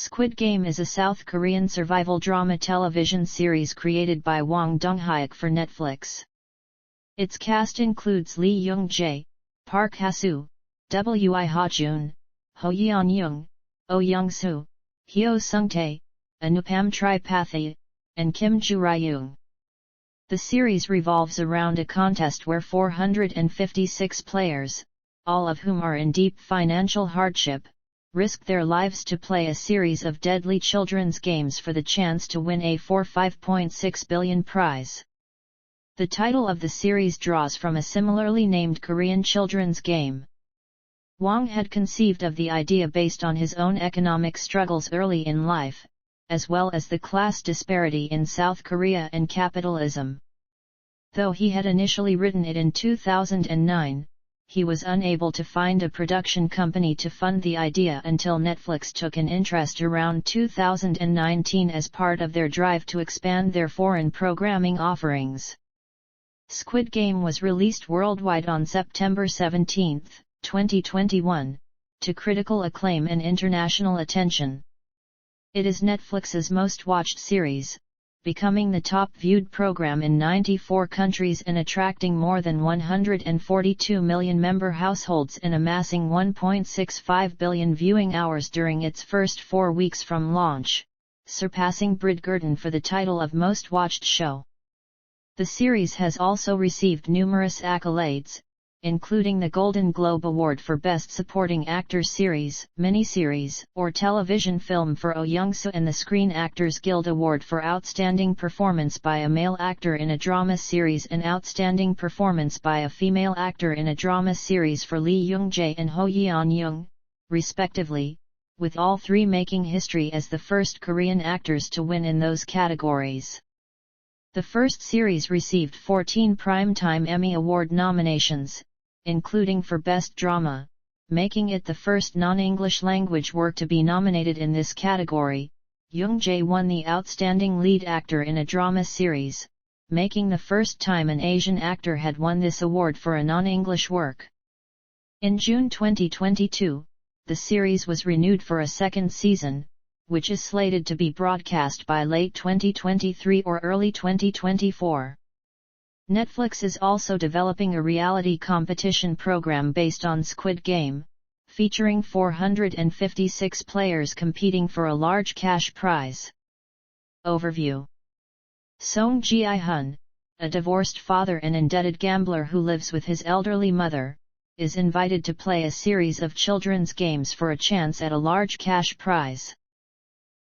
Squid Game is a South Korean survival drama television series created by Hwang Dong-hyuk for Netflix. Its cast includes Lee Young-jae, Park Ha-soo, Wi Ha-jun, Ho Yeon-young, Oh Young-soo, Hyo Sung-tae, Anupam Tripathi, and Kim Joo-ryung. The series revolves around a contest where 456 players, all of whom are in deep financial hardship, risk their lives to play a series of deadly children's games for the chance to win a $5.6 billion prize. The title of the series draws from a similarly named Korean children's game. Hwang had conceived of the idea based on his own economic struggles early in life, as well as the class disparity in South Korea and capitalism. Though he had initially written it in 2009, he was unable to find a production company to fund the idea until Netflix took an interest around 2019 as part of their drive to expand their foreign programming offerings. Squid Game was released worldwide on September 17, 2021, to critical acclaim and international attention. It is Netflix's most watched series, becoming the top-viewed program in 94 countries and attracting more than 142 million member households and amassing 1.65 billion viewing hours during its first 4 weeks from launch, surpassing Bridgerton for the title of most watched show. The series has also received numerous accolades, including the Golden Globe Award for Best Supporting Actor Series, Miniseries, or Television Film for Oh Young-soo and the Screen Actors Guild Award for Outstanding Performance by a Male Actor in a Drama Series and Outstanding Performance by a Female Actor in a Drama Series for Lee Young-jae and Ho Yeon-young, respectively, with all three making history as the first Korean actors to win in those categories. The first series received 14 Primetime Emmy Award nominations, including for Best Drama, making it the first non-English language work to be nominated in this category. Young-jae won the Outstanding Lead Actor in a Drama Series, making the first time an Asian actor had won this award for a non-English work. In June 2022, the series was renewed for a second season, which is slated to be broadcast by late 2023 or early 2024. Netflix is also developing a reality competition program based on Squid Game, featuring 456 players competing for a large cash prize. Overview: Song Ji-hyun, a divorced father and indebted gambler who lives with his elderly mother, is invited to play a series of children's games for a chance at a large cash prize.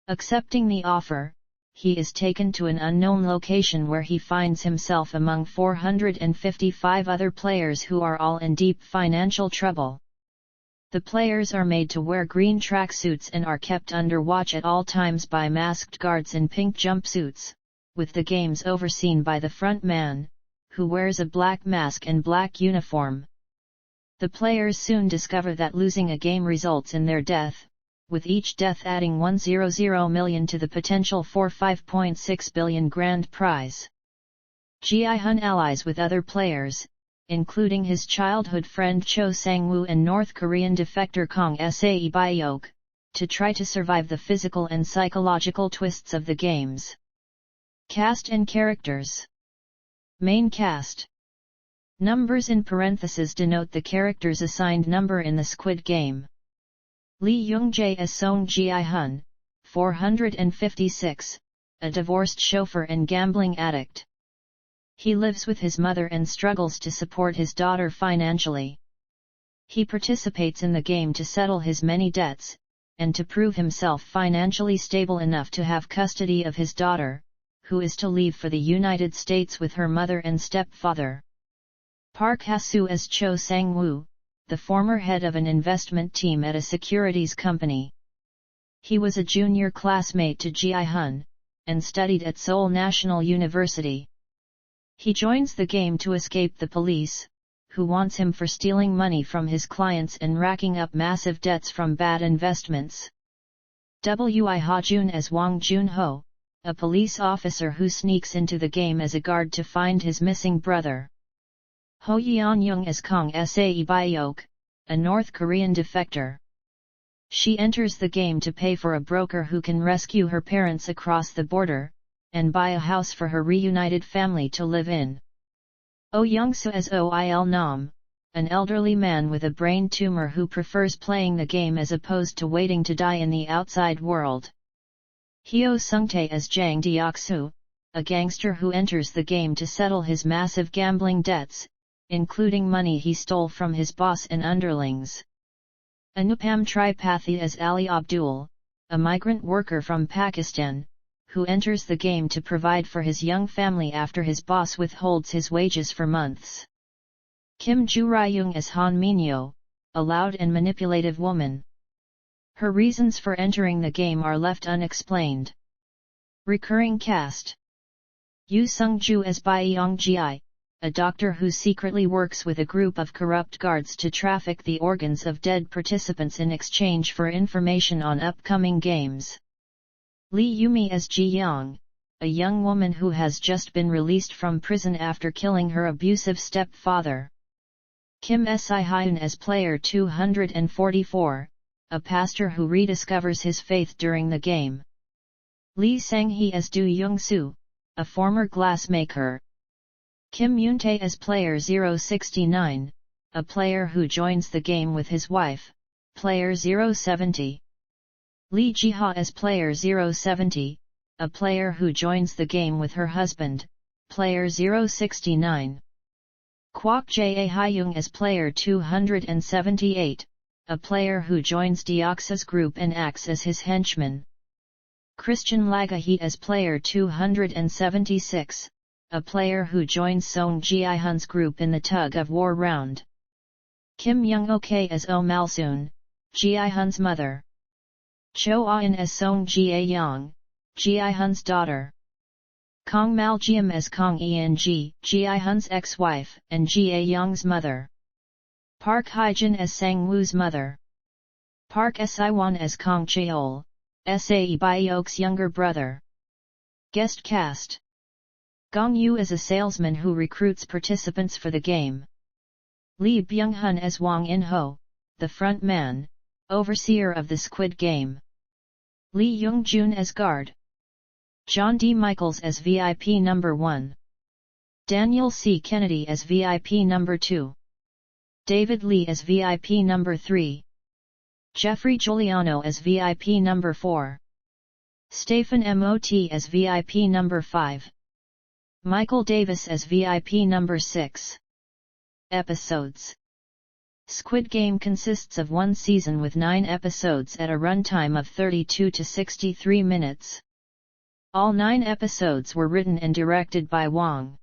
Accepting the offer, he is taken to an unknown location where he finds himself among 455 other players who are all in deep financial trouble. The players are made to wear green tracksuits and are kept under watch at all times by masked guards in pink jumpsuits, with the games overseen by the front man, who wears a black mask and black uniform. The players soon discover that losing a game results in their death, with each death adding 100 million to the potential for $5.6 billion grand prize. Ji-hyun allies with other players, including his childhood friend Cho Sang-woo and North Korean defector Kang Sae-byok, to try to survive the physical and psychological twists of the games. Cast and characters. Main cast. Numbers in parentheses denote the character's assigned number in the Squid Game. Lee Young-jae as Song Ji-hyun, 456, a divorced chauffeur and gambling addict. He lives with his mother and struggles to support his daughter financially. He participates in the game to settle his many debts, and to prove himself financially stable enough to have custody of his daughter, who is to leave for the United States with her mother and stepfather. Park Ha-soo as Cho Sang-woo, the former head of an investment team at a securities company. He was a junior classmate to Ji-hyun, and studied at Seoul National University. He joins the game to escape the police, who wants him for stealing money from his clients and racking up massive debts from bad investments. Wi Ha-jun as Hwang Jun-ho, a police officer who sneaks into the game as a guard to find his missing brother. Ho Yeon-young as Kang Sae-byok, a North Korean defector. She enters the game to pay for a broker who can rescue her parents across the border, and buy a house for her reunited family to live in. Oh Young-soo as Oil Nam, an elderly man with a brain tumor who prefers playing the game as opposed to waiting to die in the outside world. Hyo Sung-tae as Jang Deok-soo, a gangster who enters the game to settle his massive gambling debts, including money he stole from his boss and underlings. Anupam Tripathi as Ali Abdul, a migrant worker from Pakistan, who enters the game to provide for his young family after his boss withholds his wages for months. Kim Joo-ryung as Han Min-yo, a loud and manipulative woman. Her reasons for entering the game are left unexplained. Recurring cast: Yoo Sung-joo as Bae-yong-ji, a doctor who secretly works with a group of corrupt guards to traffic the organs of dead participants in exchange for information on upcoming games. Lee Yumi as Ji-young, a young woman who has just been released from prison after killing her abusive stepfather. Kim Si-hyun as player 244, a pastor who rediscovers his faith during the game. Lee Sang-hee as Do Young-soo, a former glassmaker. Kim Yoon-tae as player 069, a player who joins the game with his wife, player 070. Lee Ji-ha as player 070, a player who joins the game with her husband, player 069. Kwok Jae-hyung as player 278, a player who joins Deok-soo's group and acts as his henchman. Christian Lagahe as player 276, a player who joins Song Ji-hyun's group in the tug-of-war round. Kim Young-ok as Oh Malsoon, Ji-hyun's mother. Cho Ah-in as Song Ji-ae-young, Ji-hyun's daughter. Kong Mal-jeom as Kong Eun-ji, Ji-hyun's ex-wife and Ji-ae-young's mother. Park Hye-jin as Sang-woo's mother. Park Si-won as Kong Cheol, Sae Byeok's younger brother. Guest cast: Gong Yoo as a salesman who recruits participants for the game. Lee Byung-hun as Hwang In-ho, the front man, overseer of the Squid Game. Lee Young-jun as guard. John D. Michaels as VIP number 1. Daniel C. Kennedy as VIP number 2. David Lee as VIP number 3. Jeffrey Giuliano as VIP number 4. Stephen Mot as VIP number 5. Michael Davis as VIP number 6. Episodes: Squid Game consists of one season with 9 episodes at a runtime of 32 to 63 minutes. All 9 episodes were written and directed by Hwang.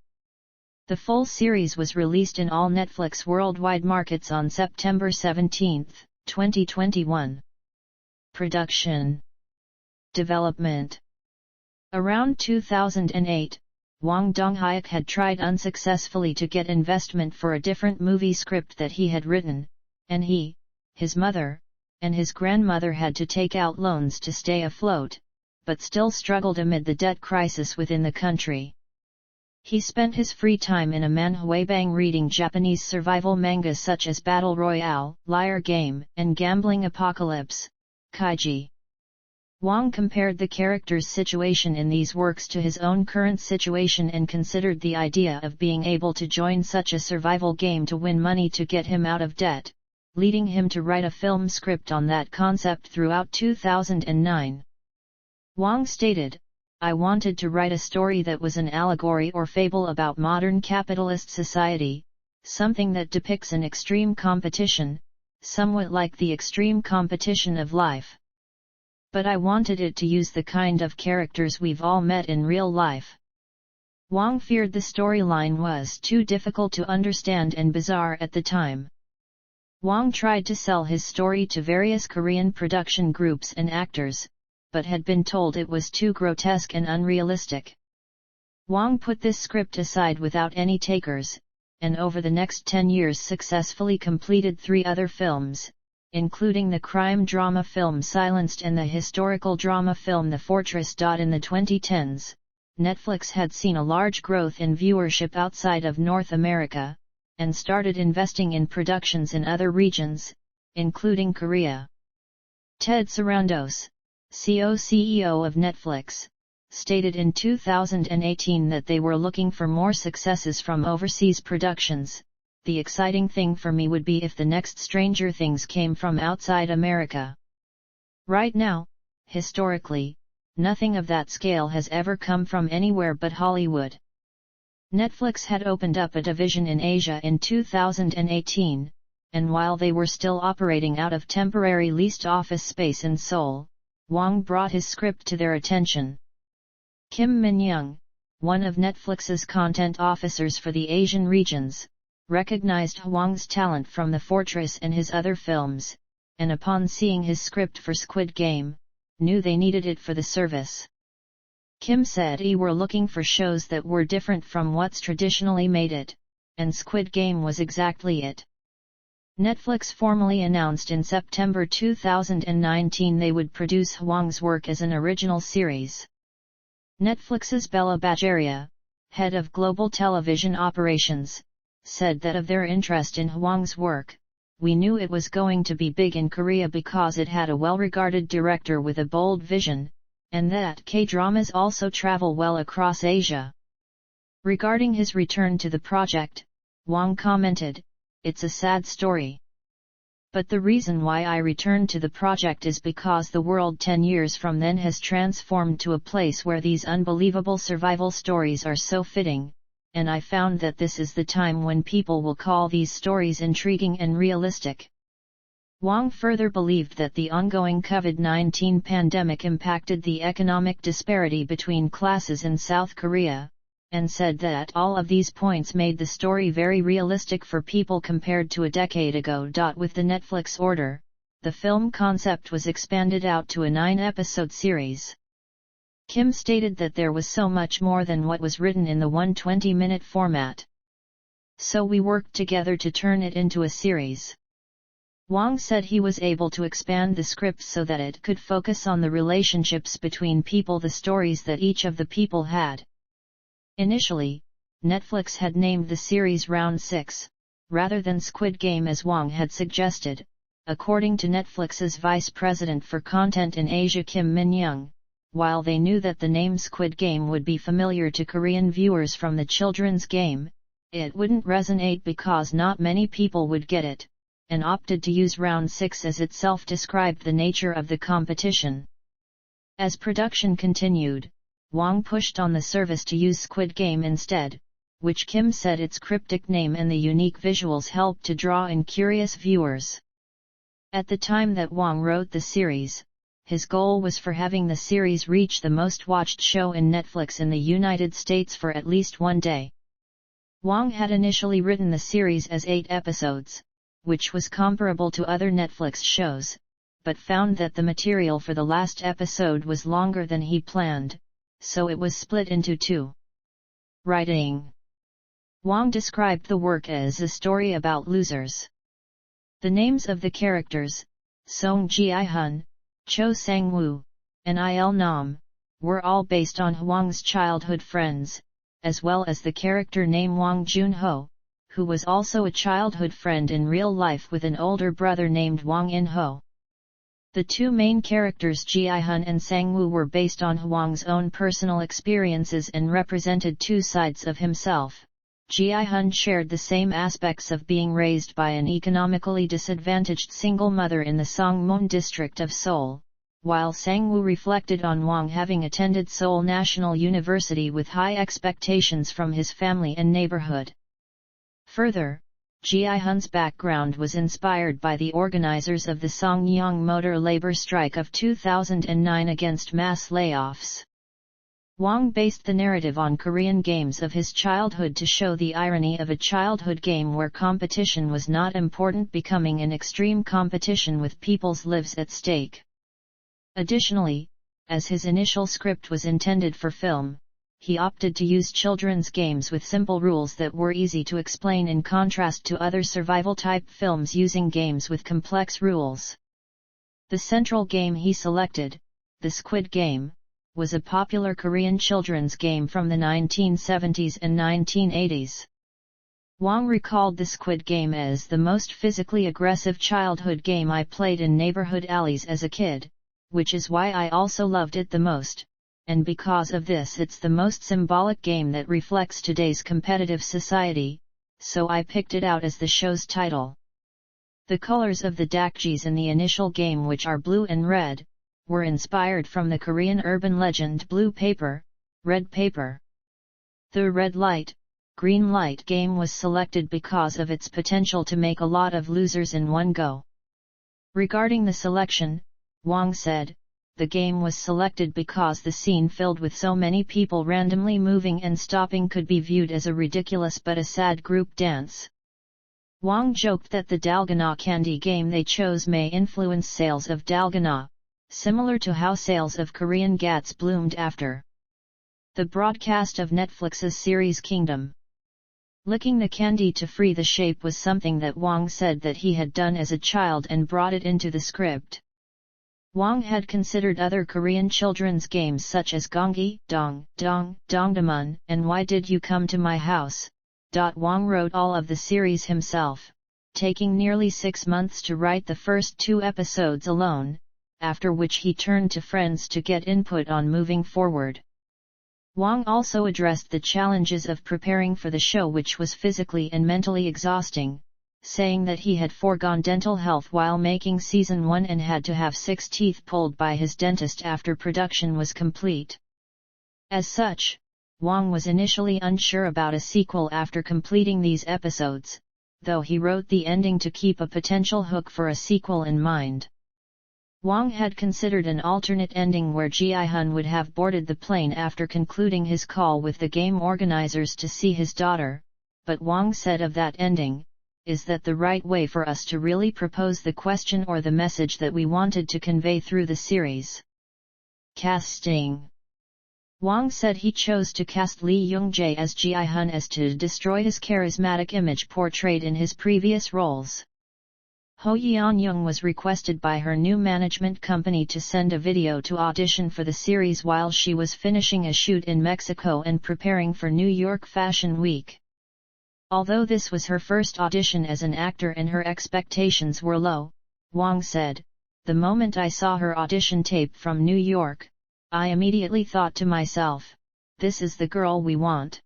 The full series was released in all Netflix worldwide markets on September 17, 2021. Production. Development. Around 2008, Hwang Dong-hyuk had tried unsuccessfully to get investment for a different movie script that he had written, and he, his mother, and his grandmother had to take out loans to stay afloat, but still struggled amid the debt crisis within the country. He spent his free time in a manhwabang reading Japanese survival mangas such as Battle Royale, Liar Game, and Gambling Apocalypse, Kaiji. Hwang compared the characters' situation in these works to his own current situation and considered the idea of being able to join such a survival game to win money to get him out of debt, leading him to write a film script on that concept throughout 2009. Hwang stated, "I wanted to write a story that was an allegory or fable about modern capitalist society, something that depicts an extreme competition, somewhat like the extreme competition of life. But I wanted it to use the kind of characters we've all met in real life." Hwang feared the storyline was too difficult to understand and bizarre at the time. Hwang tried to sell his story to various Korean production groups and actors, but had been told it was too grotesque and unrealistic. Hwang put this script aside without any takers, and over the next 10 years successfully completed 3 other films, including the crime drama film Silenced and the historical drama film The Fortress. In the 2010s, Netflix had seen a large growth in viewership outside of North America, and started investing in productions in other regions, including Korea. Ted Sarandos, CEO of Netflix, stated in 2018 that they were looking for more successes from overseas productions. The exciting thing for me would be if the next Stranger Things came from outside America. Right now, historically, nothing of that scale has ever come from anywhere but Hollywood. Netflix had opened up a division in Asia in 2018, and while they were still operating out of temporary leased office space in Seoul, Hwang brought his script to their attention. Kim Min-young, one of Netflix's content officers for the Asian regions, recognized Hwang's talent from The Fortress and his other films, and upon seeing his script for Squid Game, knew they needed it for the service. Kim said we were looking for shows that were different from what's traditionally made it, and Squid Game was exactly it. Netflix formally announced in September 2019 they would produce Hwang's work as an original series. Netflix's Bella Bajaria, head of global television operations, said that of their interest in Hwang's work, we knew it was going to be big in Korea because it had a well-regarded director with a bold vision, and that K-dramas also travel well across Asia. Regarding his return to the project, Hwang commented, "It's a sad story. But the reason why I returned to the project is because the world 10 years from then has transformed to a place where these unbelievable survival stories are so fitting, and I found that this is the time when people will call these stories intriguing and realistic." Hwang further believed that the ongoing COVID-19 pandemic impacted the economic disparity between classes in South Korea, and said that all of these points made the story very realistic for people compared to a decade ago. With the Netflix order, the film concept was expanded out to a 9-episode series. Kim stated that there was so much more than what was written in the 120-minute format. So we worked together to turn it into a series. Hwang said he was able to expand the script so that it could focus on the relationships between people, the stories that each of the people had. Initially, Netflix had named the series Round 6, rather than Squid Game as Hwang had suggested, according to Netflix's Vice President for Content in Asia Kim Min-young. While they knew that the name Squid Game would be familiar to Korean viewers from the children's game, it wouldn't resonate because not many people would get it, and opted to use Round 6 as itself described the nature of the competition. As production continued, Hwang pushed on the service to use Squid Game instead, which Kim said its cryptic name and the unique visuals helped to draw in curious viewers. At the time that Hwang wrote the series, his goal was for having the series reach the most watched show in Netflix in the United States for at least one day. Hwang had initially written the series as 8 episodes, which was comparable to other Netflix shows, but found that the material for the last episode was longer than he planned, so it was split into 2. Writing. Hwang described the work as a story about losers. The names of the characters, Song Ji-hun, Cho Sang-woo, and Il Nam, were all based on Hwang's childhood friends, as well as the character name Hwang Jun-ho, who was also a childhood friend in real life with an older brother named Hwang In-ho. The 2 main characters Ji-hun and Sang-woo were based on Hwang's own personal experiences and represented 2 sides of himself. Ji-hun shared the same aspects of being raised by an economically disadvantaged single mother in the Songmun district of Seoul, while Sang-woo reflected on Hwang having attended Seoul National University with high expectations from his family and neighborhood. Further, Ji-hun's background was inspired by the organizers of the Songyang motor labor strike of 2009 against mass layoffs. Hwang based the narrative on Korean games of his childhood to show the irony of a childhood game where competition was not important becoming an extreme competition with people's lives at stake. Additionally, as his initial script was intended for film, he opted to use children's games with simple rules that were easy to explain in contrast to other survival-type films using games with complex rules. The central game he selected, the Squid Game, was a popular Korean children's game from the 1970s and 1980s. Hwang recalled the Squid Game as the most physically aggressive childhood game I played in neighborhood alleys as a kid, which is why I also loved it the most, and because of this it's the most symbolic game that reflects today's competitive society, so I picked it out as the show's title. The colors of the dakjis in the initial game, which are blue and red, were inspired from the Korean urban legend blue paper, red paper. The red light, green light game was selected because of its potential to make a lot of losers in one go. Regarding the selection, Hwang said, the game was selected because the scene filled with so many people randomly moving and stopping could be viewed as a ridiculous but a sad group dance. Hwang joked that the dalgona candy game they chose may influence sales of dalgona, similar to how sales of Korean gats bloomed after the broadcast of Netflix's series Kingdom. Licking the candy to free the shape was something that Hwang said that he had done as a child and brought it into the script. Hwang had considered other Korean children's games such as Gonggi, Dong, Dong, Dongdaemun, and Why Did You Come to My House? Hwang wrote all of the series himself, taking nearly 6 months to write the first 2 episodes alone, after which he turned to friends to get input on moving forward. Hwang also addressed the challenges of preparing for the show, which was physically and mentally exhausting, saying that he had foregone dental health while making season 1 and had to have 6 teeth pulled by his dentist after production was complete. As such, Hwang was initially unsure about a sequel after completing these episodes, though he wrote the ending to keep a potential hook for a sequel in mind. Hwang had considered an alternate ending where Ji-hyun would have boarded the plane after concluding his call with the game organizers to see his daughter, but Hwang said of that ending, "Is that the right way for us to really propose the question or the message that we wanted to convey through the series?" Casting. Hwang said he chose to cast Lee Young-jae as Ji-hyun as to destroy his charismatic image portrayed in his previous roles. Ho Yeon-young was requested by her new management company to send a video to audition for the series while she was finishing a shoot in Mexico and preparing for New York Fashion Week. Although this was her first audition as an actor and her expectations were low, Hwang said, "The moment I saw her audition tape from New York, I immediately thought to myself, this is the girl we want.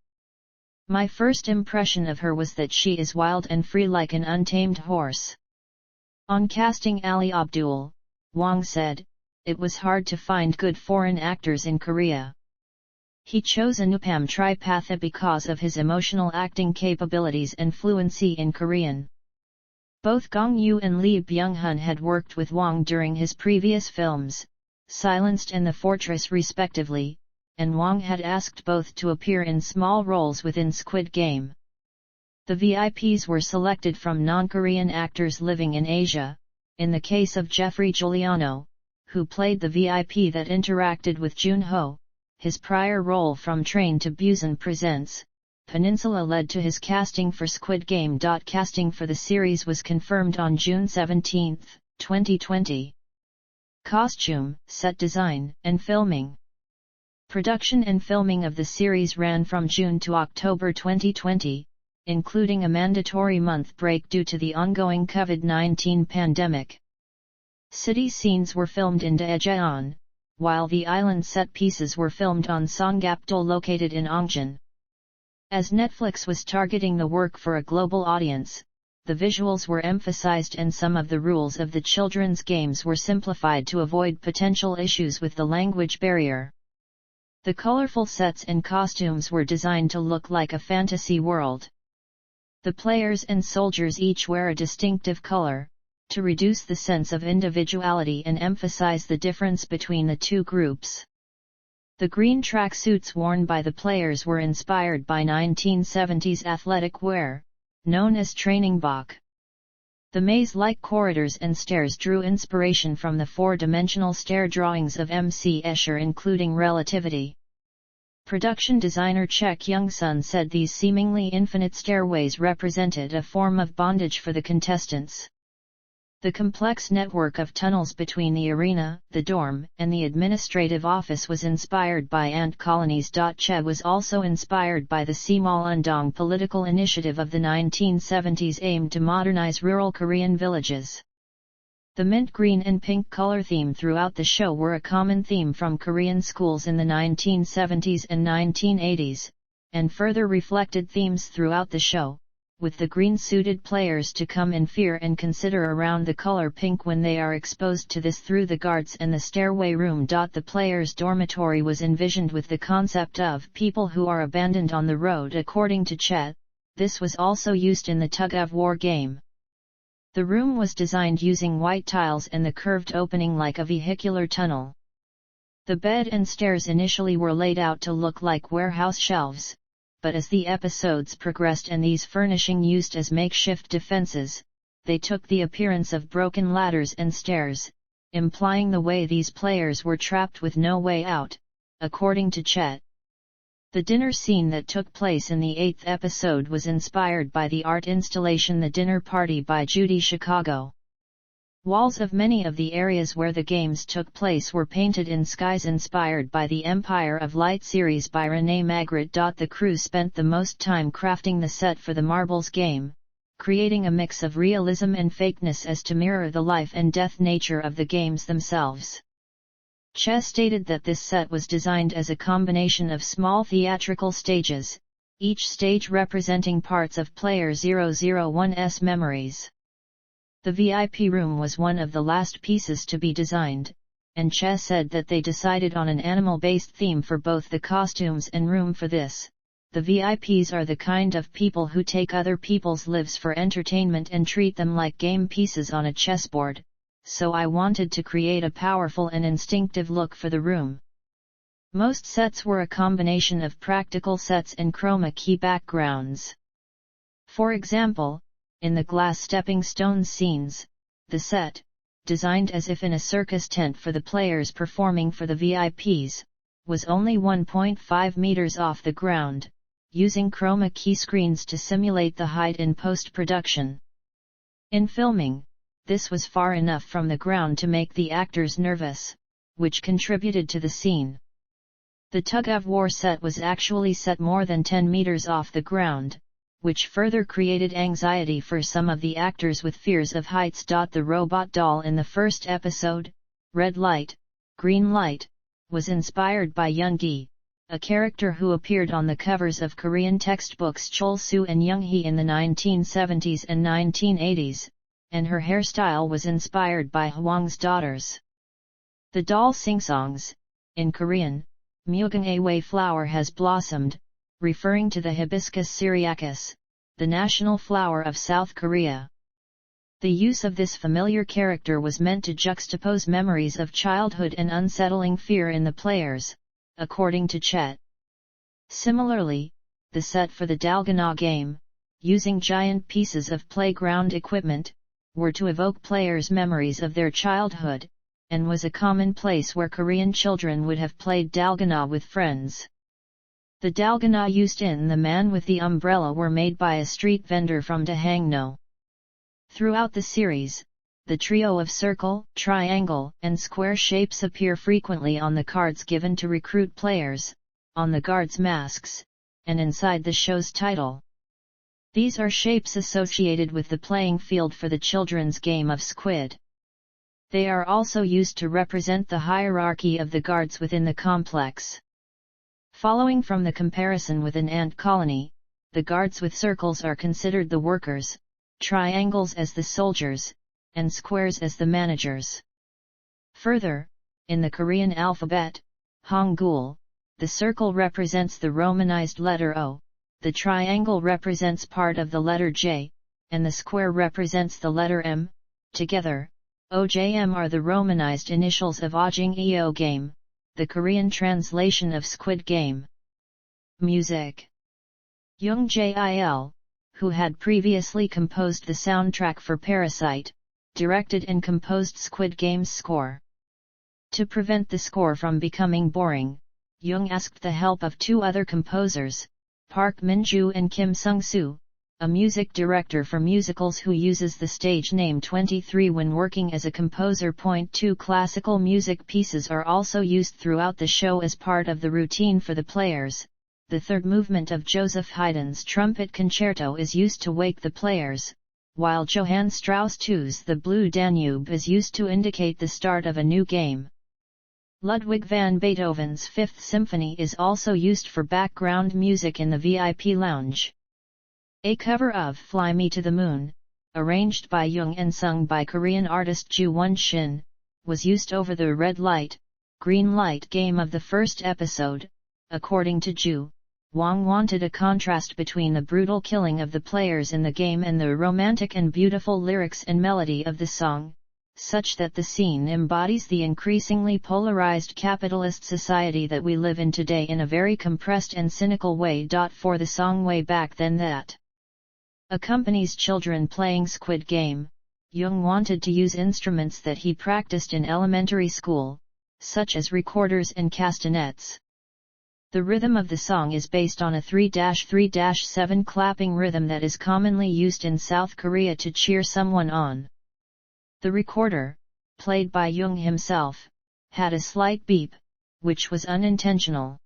My first impression of her was that she is wild and free like an untamed horse." On casting Ali Abdul, Hwang said, "It was hard to find good foreign actors in Korea." He chose Anupam Tripatha because of his emotional acting capabilities and fluency in Korean. Both Gong Yoo and Lee Byung-hun had worked with Hwang during his previous films, Silenced and The Fortress respectively, and Hwang had asked both to appear in small roles within Squid Game. The VIPs were selected from non-Korean actors living in Asia, in the case of Jeffrey Giuliano, who played the VIP that interacted with Junho. His prior role from Train to Busan Presents Peninsula led to his casting for Squid Game. Casting for the series was confirmed on June 17, 2020. Costume, set design, and filming. Production and filming of the series ran from June to October 2020, including a mandatory month break due to the ongoing COVID-19 pandemic. City scenes were filmed in Daejeon, while the island set pieces were filmed on Songgapdol located in Ongjin. As Netflix was targeting the work for a global audience, the visuals were emphasized and some of the rules of the children's games were simplified to avoid potential issues with the language barrier. The colorful sets and costumes were designed to look like a fantasy world. The players and soldiers each wear a distinctive color, to reduce the sense of individuality and emphasize the difference between the two groups. The green tracksuits worn by the players were inspired by 1970s athletic wear, known as training bok. The maze-like corridors and stairs drew inspiration from the four-dimensional stair drawings of M.C. Escher, including Relativity. Production designer Chek Young-sun said these seemingly infinite stairways represented a form of bondage for the contestants. The complex network of tunnels between the arena, the dorm, and the administrative office was inspired by ant colonies. Che was also inspired by the Simalundong political initiative of the 1970s aimed to modernize rural Korean villages. The mint green and pink color theme throughout the show were a common theme from Korean schools in the 1970s and 1980s, and further reflected themes throughout the show, with the green-suited players to come in fear and consider around the color pink when they are exposed to this through the guards and the stairway room. The players' dormitory was envisioned with the concept of people who are abandoned on the road. According to Chet, this was also used in the tug-of-war game. The room was designed using white tiles and the curved opening like a vehicular tunnel. The bed and stairs initially were laid out to look like warehouse shelves, but as the episodes progressed and these furnishing used as makeshift defenses, they took the appearance of broken ladders and stairs, implying the way these players were trapped with no way out, according to Chet. The dinner scene that took place in the 8th episode was inspired by the art installation The Dinner Party by Judy Chicago. Walls of many of the areas where the games took place were painted in skies inspired by the Empire of Light series by Renee Magritte. The crew spent the most time crafting the set for the marbles game, creating a mix of realism and fakeness as to mirror the life and death nature of the games themselves. Che stated that this set was designed as a combination of small theatrical stages, each stage representing parts of Player 001's memories. The VIP room was one of the last pieces to be designed, and Che said that they decided on an animal-based theme for both the costumes and room for this. The VIPs are the kind of people who take other people's lives for entertainment and treat them like game pieces on a chessboard, so I wanted to create a powerful and instinctive look for the room. Most sets were a combination of practical sets and chroma key backgrounds. For example, in the glass stepping stones scenes, the set, designed as if in a circus tent for the players performing for the VIPs, was only 1.5 meters off the ground, using chroma key screens to simulate the height in post-production. In filming, this was far enough from the ground to make the actors nervous, which contributed to the scene. The tug-of-war set was actually set more than 10 meters off the ground, which further created anxiety for some of the actors with fears of heights. The robot doll in the first episode, Red Light, Green Light, was inspired by Young-gi, a character who appeared on the covers of Korean textbooks Chol-soo and Young-hee in the 1970s and 1980s, and her hairstyle was inspired by Hwang's daughters. The doll sing-songs, in Korean, Myeogang-ae flower has blossomed, referring to the Hibiscus syriacus, the national flower of South Korea. The use of this familiar character was meant to juxtapose memories of childhood and unsettling fear in the players, according to Chet. Similarly, the set for the Dalgona game, using giant pieces of playground equipment, were to evoke players' memories of their childhood, and was a common place where Korean children would have played Dalgona with friends. The Dalgona used in The Man with the Umbrella were made by a street vendor from Dahangno. Throughout the series, the trio of circle, triangle, and square shapes appear frequently on the cards given to recruit players, on the guards' masks, and inside the show's title. These are shapes associated with the playing field for the children's game of Squid. They are also used to represent the hierarchy of the guards within the complex. Following from the comparison with an ant colony, the guards with circles are considered the workers, triangles as the soldiers, and squares as the managers. Further, in the Korean alphabet, Hangul, the circle represents the romanized letter O, the triangle represents part of the letter J, and the square represents the letter M. Together, OJM are the romanized initials of Ojing-eo game, the Korean translation of Squid Game. Music. Young Jil, who had previously composed the soundtrack for Parasite, directed and composed Squid Game's score. To prevent the score from becoming boring, Young asked the help of two other composers, Park Min-joo and Kim Sung-soo, a music director for musicals who uses the stage name 23 when working as a composer. 2 Classical music pieces are also used throughout the show as part of the routine for the players. The third movement of Joseph Haydn's Trumpet Concerto is used to wake the players, while Johann Strauss II's The Blue Danube is used to indicate the start of a new game. Ludwig van Beethoven's Fifth Symphony is also used for background music in the VIP lounge. A cover of Fly Me to the Moon, arranged by Jung and sung by Korean artist Ju Won-shin, was used over the red light, green light game of the first episode. According to Ju, Hwang wanted a contrast between the brutal killing of the players in the game and the romantic and beautiful lyrics and melody of the song, such that the scene embodies the increasingly polarized capitalist society that we live in today in a very compressed and cynical way. For the song Way Back Then that accompanies children playing Squid Game, Jung wanted to use instruments that he practiced in elementary school, such as recorders and castanets. The rhythm of the song is based on a 3-3-7 clapping rhythm that is commonly used in South Korea to cheer someone on. The recorder, played by Jung himself, had a slight beep, which was unintentional.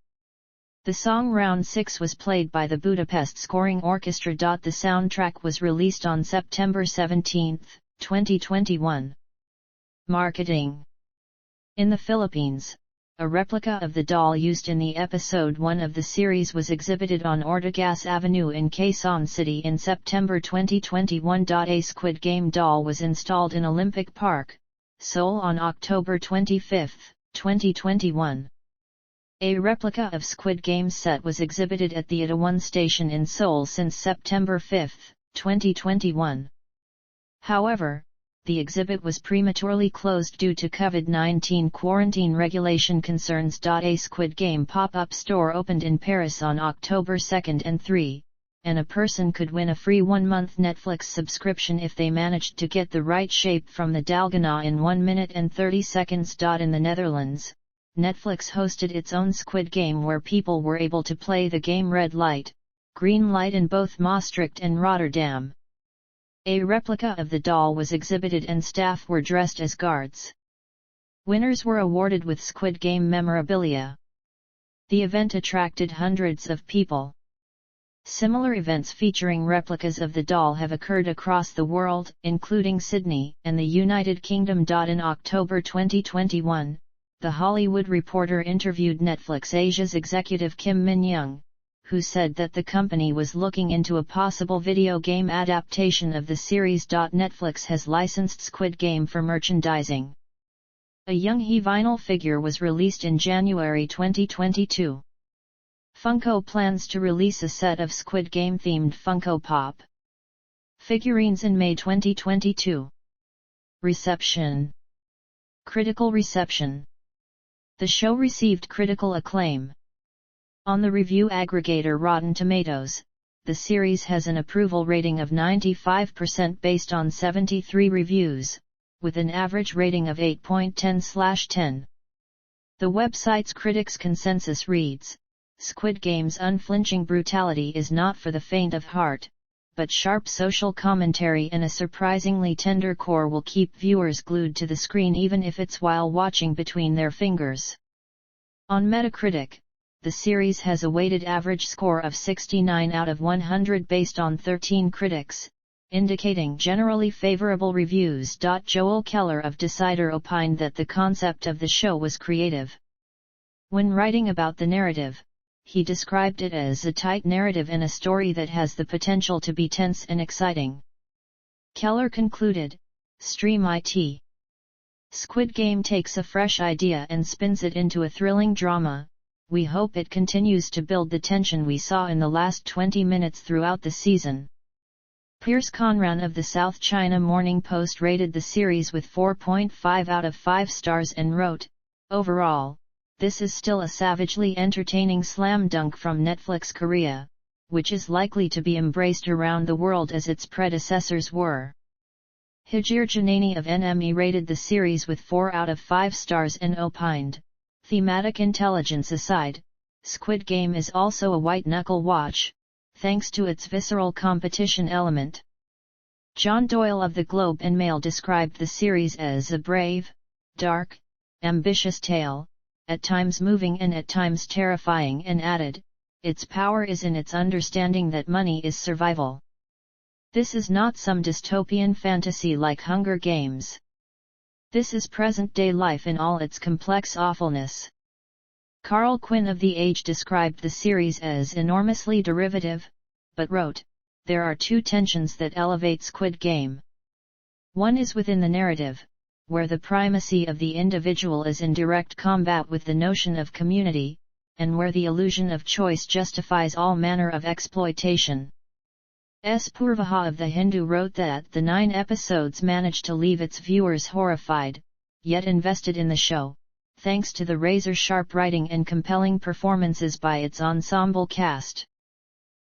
The song Round 6 was played by the Budapest Scoring Orchestra. The soundtrack was released on September 17, 2021. Marketing. In the Philippines, a replica of the doll used in the episode 1 of the series was exhibited on Ortigas Avenue in Quezon City in September 2021. A Squid Game doll was installed in Olympic Park, Seoul on October 25, 2021. A replica of Squid Game set was exhibited at the Itaewon Station in Seoul since September 5, 2021. However, the exhibit was prematurely closed due to COVID-19 quarantine regulation concerns. A Squid Game pop-up store opened in Paris on October 2 and 3, and a person could win a free 1-month Netflix subscription if they managed to get the right shape from the dalgona in 1 minute and 30 seconds. In the Netherlands, Netflix hosted its own Squid Game where people were able to play the game red light, green light in both Maastricht and Rotterdam. A replica of the doll was exhibited and staff were dressed as guards. Winners were awarded with Squid Game memorabilia. The event attracted hundreds of people. Similar events featuring replicas of the doll have occurred across the world, including Sydney and the United Kingdom. In October 2021, The Hollywood Reporter interviewed Netflix Asia's executive Kim Min-young, who said that the company was looking into a possible video game adaptation of the series. Netflix has licensed Squid Game for merchandising. A Young Hee vinyl figure was released in January 2022. Funko plans to release a set of Squid Game-themed Funko Pop figurines in May 2022. Reception. Critical reception. The show received critical acclaim. On the review aggregator Rotten Tomatoes, the series has an approval rating of 95% based on 73 reviews, with an average rating of 8.10/10. The website's critics' consensus reads, "Squid Game's unflinching brutality is not for the faint of heart, but sharp social commentary and a surprisingly tender core will keep viewers glued to the screen even if it's while watching between their fingers." On Metacritic, the series has a weighted average score of 69 out of 100 based on 13 critics, indicating generally favorable reviews. Joel Keller of Decider opined that the concept of the show was creative. When writing about the narrative, he described it as a tight narrative and a story that has the potential to be tense and exciting. Keller concluded, "Stream it. Squid Game takes a fresh idea and spins it into a thrilling drama. We hope it continues to build the tension we saw in the last 20 minutes throughout the season." Piers Conran of the South China Morning Post rated the series with 4.5 out of 5 stars and wrote, "Overall, this is still a savagely entertaining slam dunk from Netflix Korea, which is likely to be embraced around the world as its predecessors were." Hijir Janani of NME rated the series with 4 out of 5 stars and opined, "Thematic intelligence aside, Squid Game is also a white-knuckle watch. thanks to its visceral competition element. John Doyle of the Globe and Mail described the series as a brave, dark, ambitious tale, at times moving and at times terrifying, and added, "Its power is in its understanding that money is survival. This is not some dystopian fantasy like Hunger Games. This is present-day life in all its complex awfulness." Carl Quinn of The Age described the series as enormously derivative, but wrote, "There are two tensions that elevate Squid Game. One is within the narrative, where the primacy of the individual is in direct combat with the notion of community, and where the illusion of choice justifies all manner of exploitation." S. Purvaha of The Hindu wrote that the 9 episodes managed to leave its viewers horrified, yet invested in the show, thanks to the razor-sharp writing and compelling performances by its ensemble cast.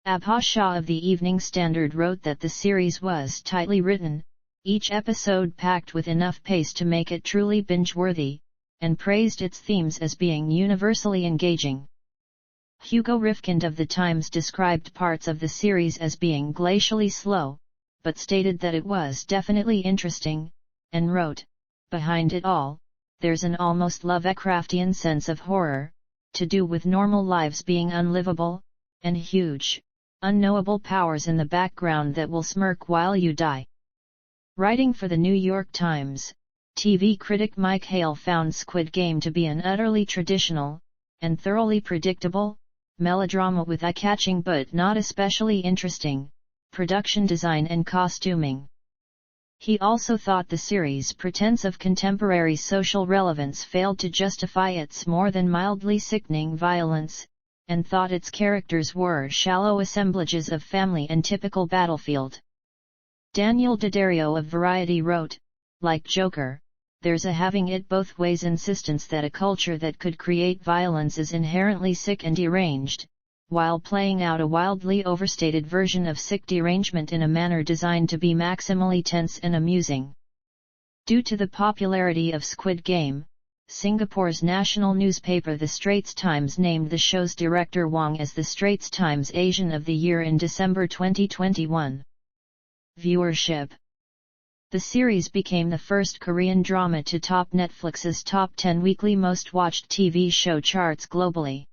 Abha Shah of The Evening Standard wrote that the series was tightly written, each episode packed with enough pace to make it truly binge-worthy, and praised its themes as being universally engaging. Hugo Rifkind of The Times described parts of the series as being glacially slow, but stated that it was definitely interesting, and wrote, "Behind it all, there's an almost Lovecraftian sense of horror, to do with normal lives being unlivable, and huge, unknowable powers in the background that will smirk while you die." Writing for the New York Times, TV critic Mike Hale found Squid Game to be an utterly traditional, and thoroughly predictable, melodrama with eye-catching but not especially interesting, production design and costuming. He also thought the series' pretense of contemporary social relevance failed to justify its more than mildly sickening violence, and thought its characters were shallow assemblages of family and typical battlefield. Daniel D'Addario of Variety wrote, "Like Joker, there's a having it both ways insistence that a culture that could create violence is inherently sick and deranged, while playing out a wildly overstated version of sick derangement in a manner designed to be maximally tense and amusing." Due to the popularity of Squid Game, Singapore's national newspaper The Straits Times named the show's director Hwang as the Straits Times Asian of the Year in December 2021. Viewership. The series became the first Korean drama to top Netflix's top 10 weekly most-watched TV show charts globally.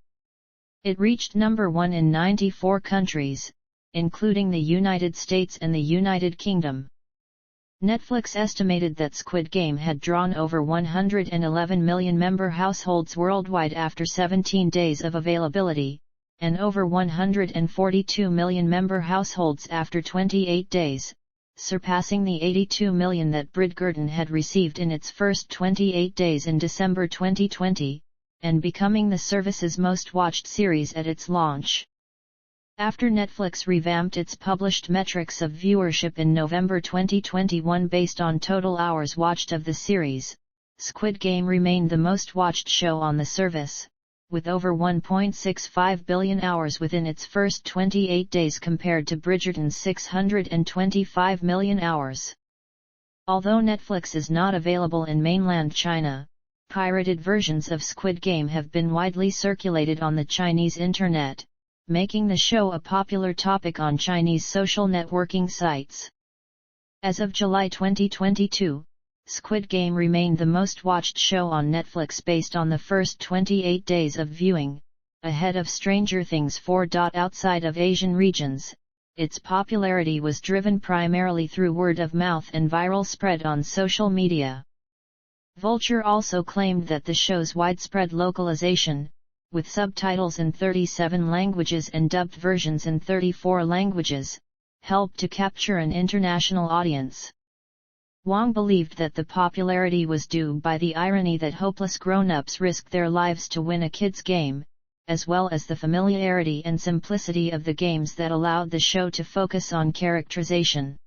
It reached number 1 in 94 countries, including the United States and the United Kingdom. Netflix estimated that Squid Game had drawn over 111 million member households worldwide after 17 days of availability, and over 142 million member households after 28 days, surpassing the 82 million that Bridgerton had received in its first 28 days in December 2020, and becoming the service's most-watched series at its launch. After Netflix revamped its published metrics of viewership in November 2021 based on total hours watched of the series, Squid Game remained the most-watched show on the service, with over 1.65 billion hours within its first 28 days compared to Bridgerton's 625 million hours. Although Netflix is not available in mainland China, pirated versions of Squid Game have been widely circulated on the Chinese internet, making the show a popular topic on Chinese social networking sites. As of July 2022, Squid Game remained the most-watched show on Netflix based on the first 28 days of viewing, ahead of Stranger Things 4. Outside of Asian regions, its popularity was driven primarily through word of mouth and viral spread on social media. Vulture also claimed that the show's widespread localization, with subtitles in 37 languages and dubbed versions in 34 languages, helped to capture an international audience. Hwang believed that the popularity was due by the irony that hopeless grown-ups risk their lives to win a kid's game, as well as the familiarity and simplicity of the games that allowed the show to focus on characterization.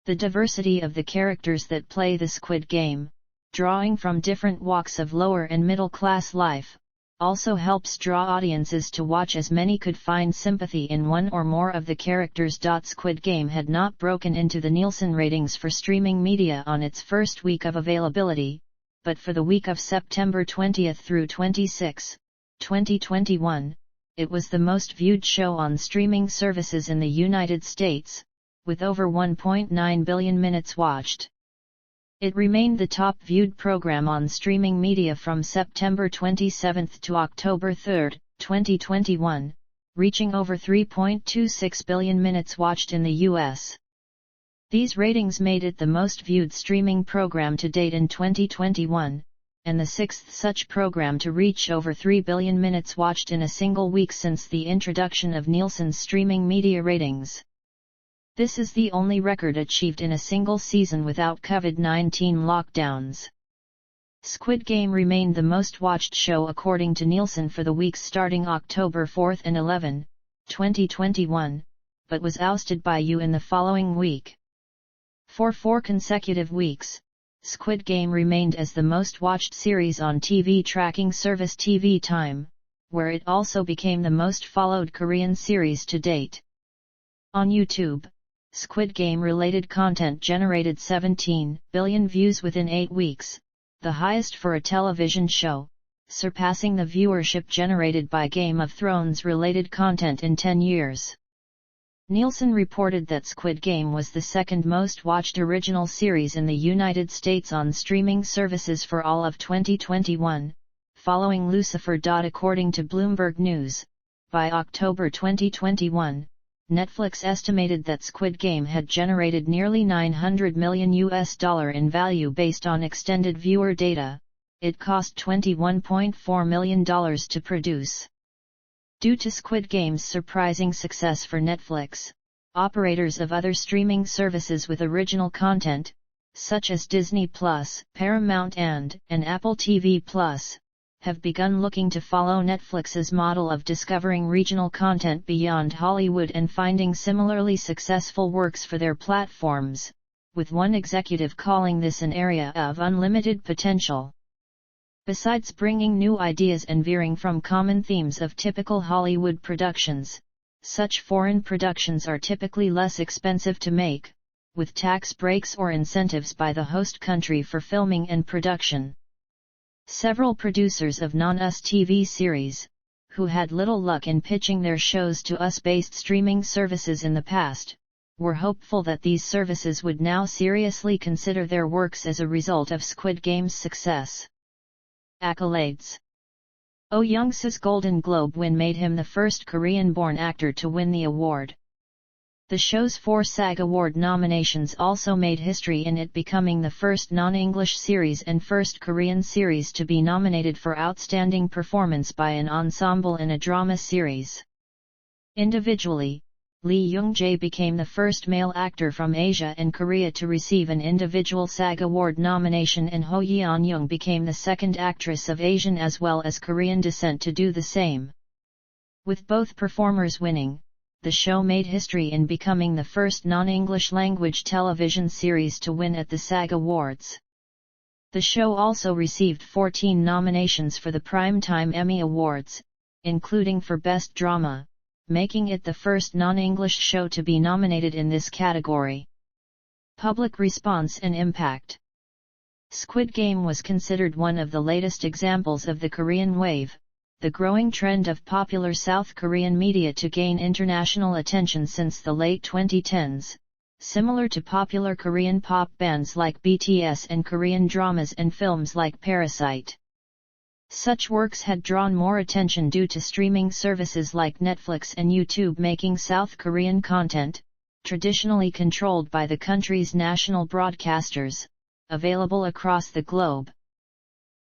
The diversity of the characters that play the Squid Game, drawing from different walks of lower and middle-class life, also helps draw audiences to watch, as many could find sympathy in one or more of the characters. Squid Game had not broken into the Nielsen ratings for streaming media on its first week of availability, but for the week of September 20 through 26, 2021, it was the most viewed show on streaming services in the United States, with over 1.9 billion minutes watched. It remained the top viewed program on streaming media from September 27 to October 3, 2021, reaching over 3.26 billion minutes watched in the U.S. These ratings made it the most viewed streaming program to date in 2021, and the sixth such program to reach over 3 billion minutes watched in a single week since the introduction of Nielsen's streaming media ratings. This is the only record achieved in a single season without COVID-19 lockdowns. Squid Game remained the most watched show according to Nielsen for the weeks starting October 4 and 11, 2021, but was ousted by You in the following week. For 4 consecutive weeks, Squid Game remained as the most watched series on TV tracking service TV Time, where it also became the most followed Korean series to date. On YouTube, Squid Game-related content generated 17 billion views within 8 weeks, the highest for a television show, surpassing the viewership generated by Game of Thrones-related content in 10 years. Nielsen reported that Squid Game was the second most watched original series in the United States on streaming services for all of 2021, following Lucifer. According to Bloomberg News, by October 2021, Netflix estimated that Squid Game had generated nearly $900 million in value based on extended viewer data. It cost $21.4 million to produce. Due to Squid Game's surprising success for Netflix, operators of other streaming services with original content, such as Disney+, Paramount and Apple TV+, have begun looking to follow Netflix's model of discovering regional content beyond Hollywood and finding similarly successful works for their platforms, with one executive calling this an area of unlimited potential. Besides bringing new ideas and veering from common themes of typical Hollywood productions, such foreign productions are typically less expensive to make, with tax breaks or incentives by the host country for filming and production. Several producers of non-US TV series, who had little luck in pitching their shows to US-based streaming services in the past, were hopeful that these services would now seriously consider their works as a result of Squid Game's success. Accolades. Oh Young-su's Golden Globe win made him the first Korean-born actor to win the award. The show's 4 SAG Award nominations also made history in it becoming the first non-English series and first Korean series to be nominated for Outstanding Performance by an Ensemble in a Drama Series. Individually, Lee Young-jae became the first male actor from Asia and Korea to receive an individual SAG Award nomination, and Ho Yeon-young became the second actress of Asian as well as Korean descent to do the same. With both performers winning, the show made history in becoming the first non-English language television series to win at the SAG Awards. The show also received 14 nominations for the Primetime Emmy Awards, including for Best Drama, making it the first non-English show to be nominated in this category. Public response and impact. Squid Game was considered one of the latest examples of the Korean wave, the growing trend of popular South Korean media to gain international attention since the late 2010s, similar to popular Korean pop bands like BTS and Korean dramas and films like Parasite. Such works had drawn more attention due to streaming services like Netflix and YouTube making South Korean content, traditionally controlled by the country's national broadcasters, available across the globe.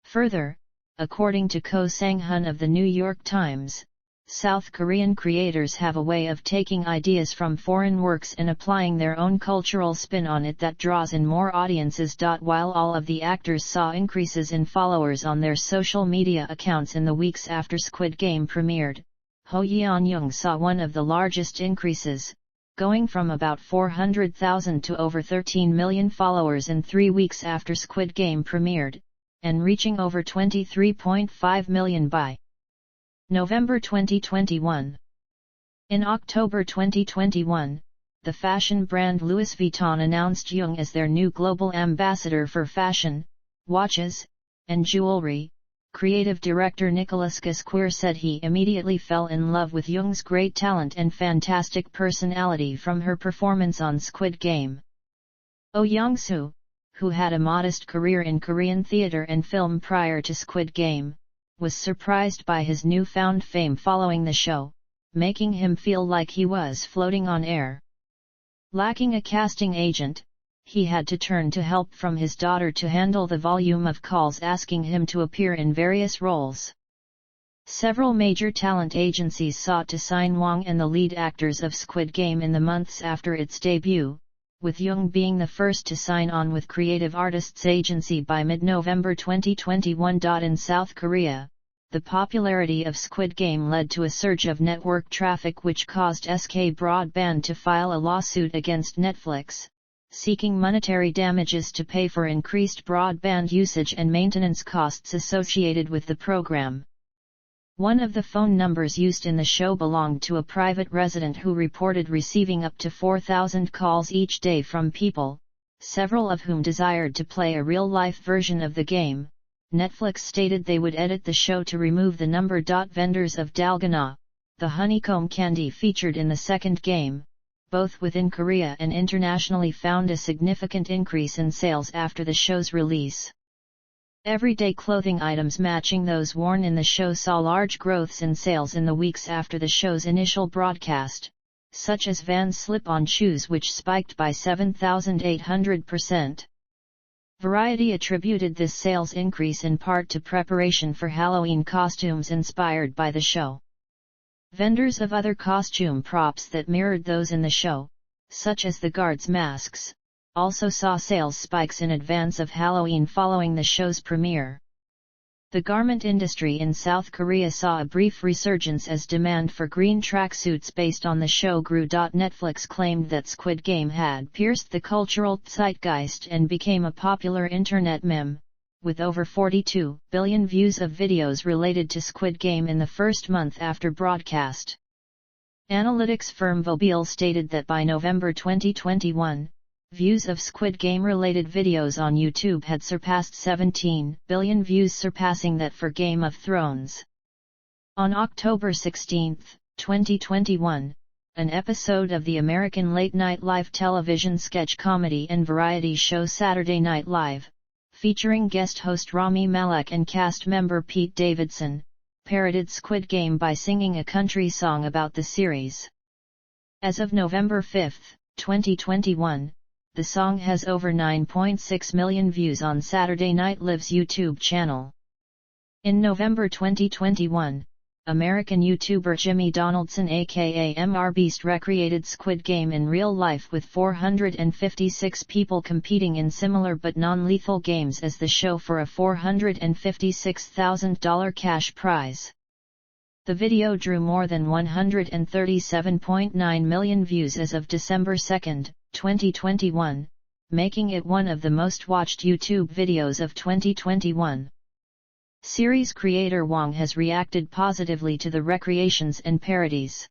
Further, according to Ko Sang-hun of The New York Times, South Korean creators have a way of taking ideas from foreign works and applying their own cultural spin on it that draws in more audiences. While all of the actors saw increases in followers on their social media accounts in the weeks after Squid Game premiered, Ho Yeon-young saw one of the largest increases, going from about 400,000 to over 13 million followers in 3 weeks after Squid Game premiered, and reaching over 23.5 million by November 2021. In October 2021, the fashion brand Louis Vuitton announced Young as their new global ambassador for fashion, watches, and jewelry, creative director Nicholas Gasquir said he immediately fell in love with Jung's great talent and fantastic personality from her performance on Squid Game. Oh Young-soo, who had a modest career in Korean theater and film prior to Squid Game, was surprised by his newfound fame following the show, making him feel like he was floating on air. Lacking a casting agent, he had to turn to help from his daughter to handle the volume of calls asking him to appear in various roles. Several major talent agencies sought to sign Hwang and the lead actors of Squid Game in the months after its debut, with Jung being the first to sign on with Creative Artists Agency by mid-November 2021. In South Korea, the popularity of Squid Game led to a surge of network traffic which caused SK Broadband to file a lawsuit against Netflix, seeking monetary damages to pay for increased broadband usage and maintenance costs associated with the program. One of the phone numbers used in the show belonged to a private resident who reported receiving up to 4,000 calls each day from people, several of whom desired to play a real-life version of the game. Netflix stated they would edit the show to remove the number. Vendors of dalgona, the honeycomb candy featured in the second game, both within Korea and internationally, found a significant increase in sales after the show's release. Everyday clothing items matching those worn in the show saw large growths in sales in the weeks after the show's initial broadcast, such as Vans slip-on shoes which spiked by 7,800%. Variety attributed this sales increase in part to preparation for Halloween costumes inspired by the show. Vendors of other costume props that mirrored those in the show, such as the guards' masks, also saw sales spikes in advance of Halloween following the show's premiere. The garment industry in South Korea saw a brief resurgence as demand for green tracksuits based on the show grew. Netflix claimed that Squid Game had pierced the cultural zeitgeist and became a popular internet meme, with over 42 billion views of videos related to Squid Game in the first month after broadcast. Analytics firm Vobile stated that by November 2021, views of Squid Game-related videos on YouTube had surpassed 17 billion views, surpassing that for Game of Thrones. On October 16, 2021, an episode of the American late-night live television sketch comedy and variety show Saturday Night Live, featuring guest host Rami Malek and cast member Pete Davidson, parodied Squid Game by singing a country song about the series. As of November 5, 2021, the song has over 9.6 million views on Saturday Night Live's YouTube channel. In November 2021, American YouTuber Jimmy Donaldson aka MrBeast recreated Squid Game in real life with 456 people competing in similar but non-lethal games as the show for a $456,000 cash prize. The video drew more than 137.9 million views as of December 2, 2021, making it one of the most watched YouTube videos of 2021. Series creator Hwang has reacted positively to the recreations and parodies.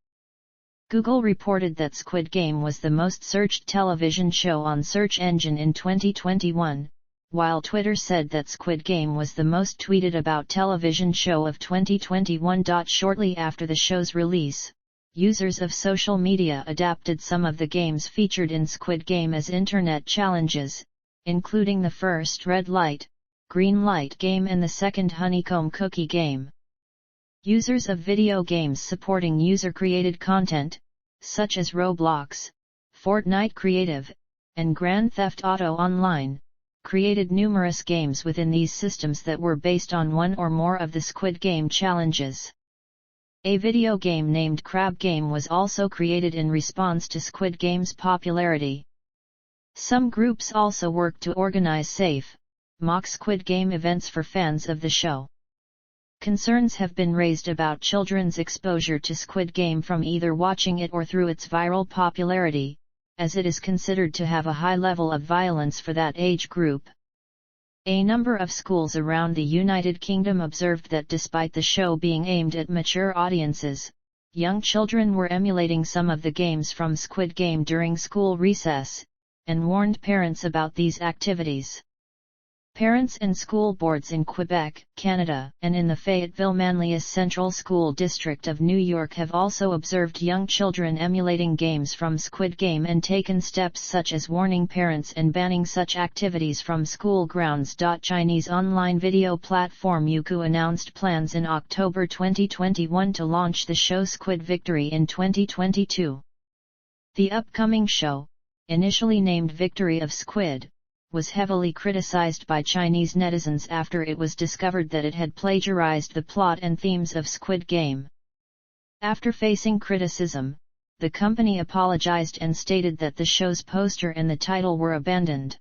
Google reported that Squid Game was the most searched television show on search engine in 2021, while Twitter said that Squid Game was the most tweeted about television show of 2021. Shortly after the show's release, users of social media adapted some of the games featured in Squid Game as internet challenges, including the first red light, green light game and the second honeycomb cookie game. Users of video games supporting user-created content, such as Roblox, Fortnite Creative, and Grand Theft Auto Online, created numerous games within these systems that were based on one or more of the Squid Game challenges. A video game named Crab Game was also created in response to Squid Game's popularity. Some groups also worked to organize safe, mock Squid Game events for fans of the show. Concerns have been raised about children's exposure to Squid Game from either watching it or through its viral popularity, as it is considered to have a high level of violence for that age group. A number of schools around the United Kingdom observed that despite the show being aimed at mature audiences, young children were emulating some of the games from Squid Game during school recess, and warned parents about these activities. Parents and school boards in Quebec, Canada, and in the Fayetteville-Manlius Central School District of New York have also observed young children emulating games from Squid Game and taken steps such as warning parents and banning such activities from school grounds. Chinese online video platform Youku announced plans in October 2021 to launch the show Squid Victory in 2022. The upcoming show, initially named Victory of Squid, was heavily criticized by Chinese netizens after it was discovered that it had plagiarized the plot and themes of Squid Game. After facing criticism, the company apologized and stated that the show's poster and the title were abandoned.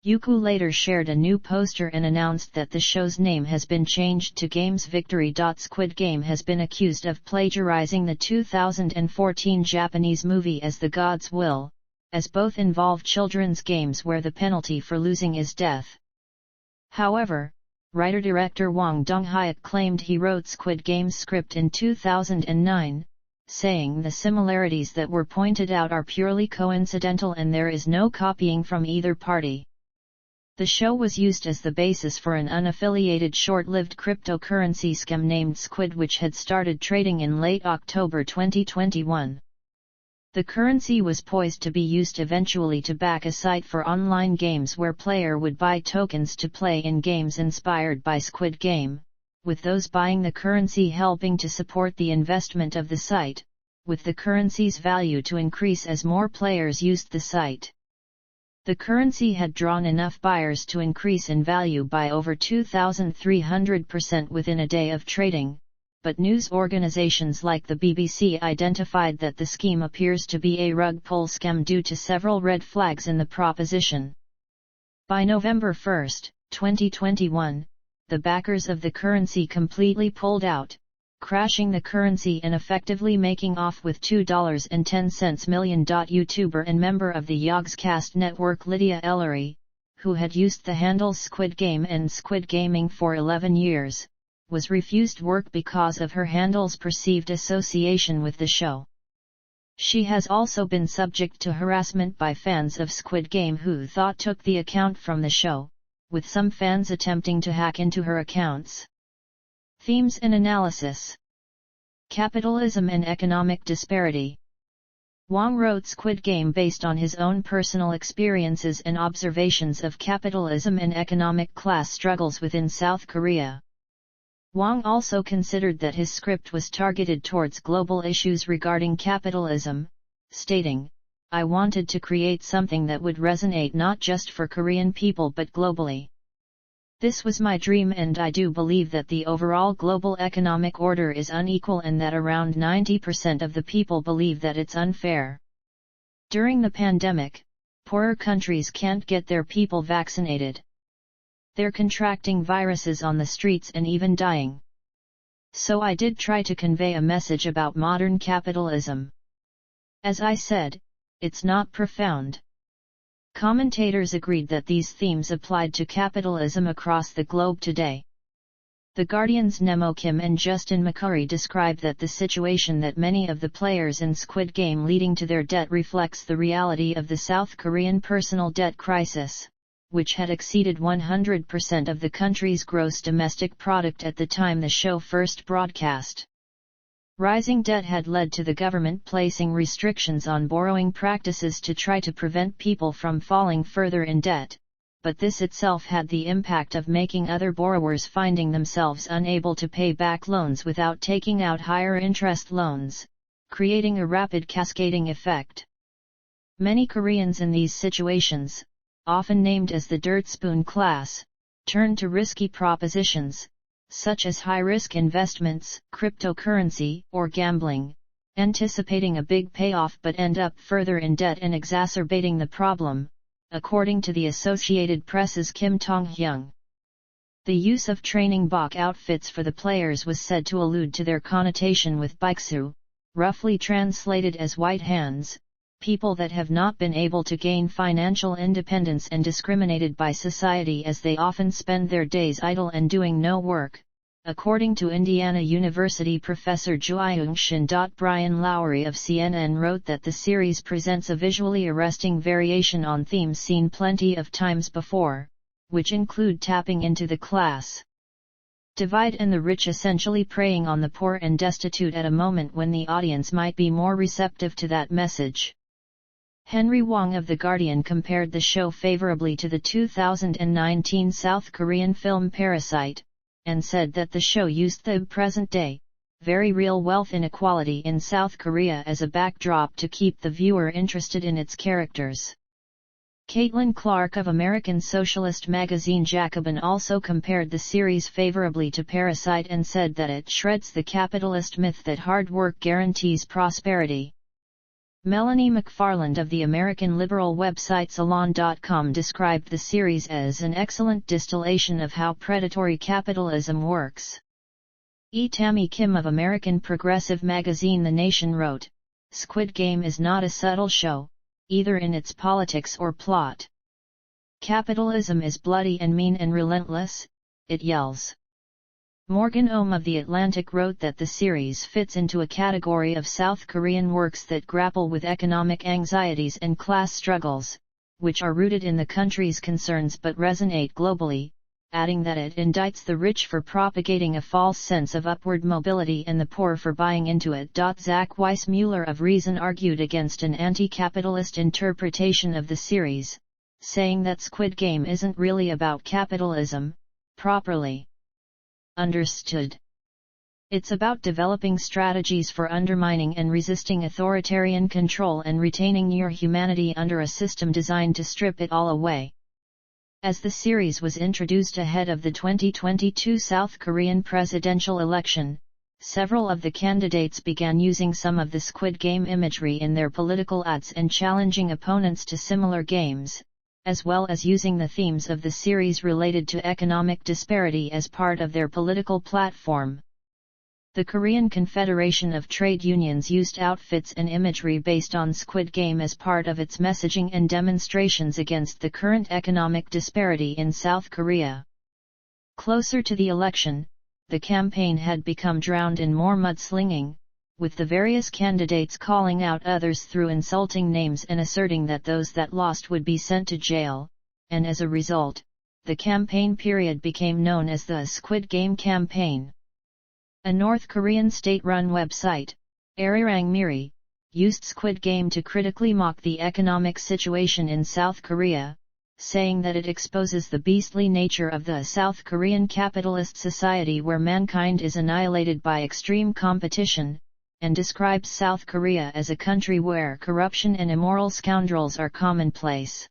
Youku later shared a new poster and announced that the show's name has been changed to Game's Victory. Squid Game has been accused of plagiarizing the 2014 Japanese movie As the Gods Will, as both involve children's games where the penalty for losing is death. However, writer-director Hwang Dong-hyuk claimed he wrote Squid Game's script in 2009, saying the similarities that were pointed out are purely coincidental and there is no copying from either party. The show was used as the basis for an unaffiliated short-lived cryptocurrency scam named Squid, which had started trading in late October 2021. The currency was poised to be used eventually to back a site for online games where player would buy tokens to play in games inspired by Squid Game, with those buying the currency helping to support the investment of the site, with the currency's value to increase as more players used the site. The currency had drawn enough buyers to increase in value by over 2,300% within a day of trading, but news organizations like the BBC identified that the scheme appears to be a rug pull scam due to several red flags in the proposition. By November 1, 2021, the backers of the currency completely pulled out, crashing the currency and effectively making off with $2.10 million. YouTuber and member of the Yogscast network Lydia Ellery, who had used the handles Squid Game and Squid Gaming for 11 years, was refused work because of her handle's perceived association with the show. She has also been subject to harassment by fans of Squid Game who took the account from the show, with some fans attempting to hack into her accounts. Themes and analysis. Capitalism and economic disparity. Hwang wrote Squid Game based on his own personal experiences and observations of capitalism and economic class struggles within South Korea. Hwang also considered that his script was targeted towards global issues regarding capitalism, stating, "I wanted to create something that would resonate not just for Korean people but globally. This was my dream and I do believe that the overall global economic order is unequal and that around 90% of the people believe that it's unfair. During the pandemic, poorer countries can't get their people vaccinated. They're contracting viruses on the streets and even dying. So I did try to convey a message about modern capitalism. As I said, it's not profound." Commentators agreed that these themes applied to capitalism across the globe today. The Guardian's Nemo Kim and Justin McCurry described that the situation that many of the players in Squid Game leading to their debt reflects the reality of the South Korean personal debt crisis, which had exceeded 100% of the country's gross domestic product at the time the show first broadcast. Rising debt had led to the government placing restrictions on borrowing practices to try to prevent people from falling further in debt, but this itself had the impact of making other borrowers finding themselves unable to pay back loans without taking out higher interest loans, creating a rapid cascading effect. Many Koreans in these situations, often named as the dirt spoon class, turn to risky propositions, such as high-risk investments, cryptocurrency, or gambling, anticipating a big payoff but end up further in debt and exacerbating the problem, according to the Associated Press's Kim Tong-hyung. The use of training bok outfits for the players was said to allude to their connotation with baeksu, roughly translated as white hands, people that have not been able to gain financial independence and discriminated by society as they often spend their days idle and doing no work, according to Indiana University professor Juhyung Shin. Brian Lowry of CNN wrote that the series presents a visually arresting variation on themes seen plenty of times before, which include tapping into the class divide and the rich, essentially preying on the poor and destitute at a moment when the audience might be more receptive to that message. Henry Wong of The Guardian compared the show favorably to the 2019 South Korean film Parasite, and said that the show used the present-day, very real wealth inequality in South Korea as a backdrop to keep the viewer interested in its characters. Caitlin Clark of American socialist magazine Jacobin also compared the series favorably to Parasite and said that it shreds the capitalist myth that hard work guarantees prosperity. Melanie McFarland of the American liberal website Salon.com described the series as an excellent distillation of how predatory capitalism works. Tammy Kim of American progressive magazine The Nation wrote, "Squid Game is not a subtle show, either in its politics or plot. Capitalism is bloody and mean and relentless, it yells." Morgan Ohm of The Atlantic wrote that the series fits into a category of South Korean works that grapple with economic anxieties and class struggles, which are rooted in the country's concerns but resonate globally, adding that it indicts the rich for propagating a false sense of upward mobility and the poor for buying into it. Zach Weissmuller of Reason argued against an anti-capitalist interpretation of the series, saying that Squid Game isn't really about capitalism, properly understood. It's about developing strategies for undermining and resisting authoritarian control and retaining your humanity under a system designed to strip it all away. As the series was introduced ahead of the 2022 South Korean presidential election, several of the candidates began using some of the Squid Game imagery in their political ads and challenging opponents to similar games, as well as using the themes of the series related to economic disparity as part of their political platform. The Korean Confederation of Trade Unions used outfits and imagery based on Squid Game as part of its messaging and demonstrations against the current economic disparity in South Korea. Closer to the election, the campaign had become drowned in more mudslinging, with the various candidates calling out others through insulting names and asserting that those that lost would be sent to jail, and as a result, the campaign period became known as the Squid Game campaign. A North Korean state-run website, Arirang Miri, used Squid Game to critically mock the economic situation in South Korea, saying that it exposes the beastly nature of the South Korean capitalist society where mankind is annihilated by extreme competition, and describes South Korea as a country where corruption and immoral scoundrels are commonplace.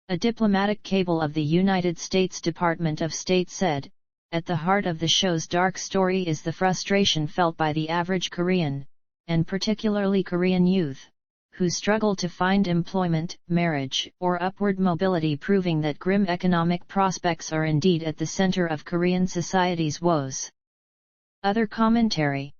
A diplomatic cable of the United States Department of State said, "At the heart of the show's dark story is the frustration felt by the average Korean, and particularly Korean youth, who struggle to find employment, marriage, or upward mobility, proving that grim economic prospects are indeed at the center of Korean society's woes." Other commentary.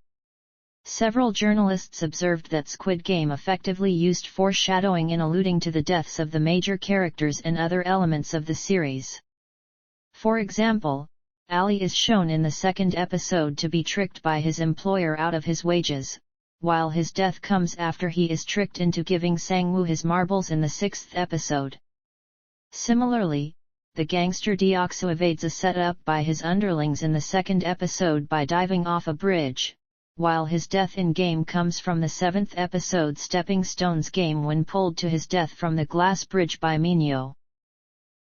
Several journalists observed that Squid Game effectively used foreshadowing in alluding to the deaths of the major characters and other elements of the series. For example, Ali is shown in the second episode to be tricked by his employer out of his wages, while his death comes after he is tricked into giving Sang-woo his marbles in the sixth episode. Similarly, the gangster Deok-soo evades a setup by his underlings in the second episode by diving off a bridge, while his death in-game comes from the seventh episode Stepping Stones game when pulled to his death from the glass bridge by Minyo.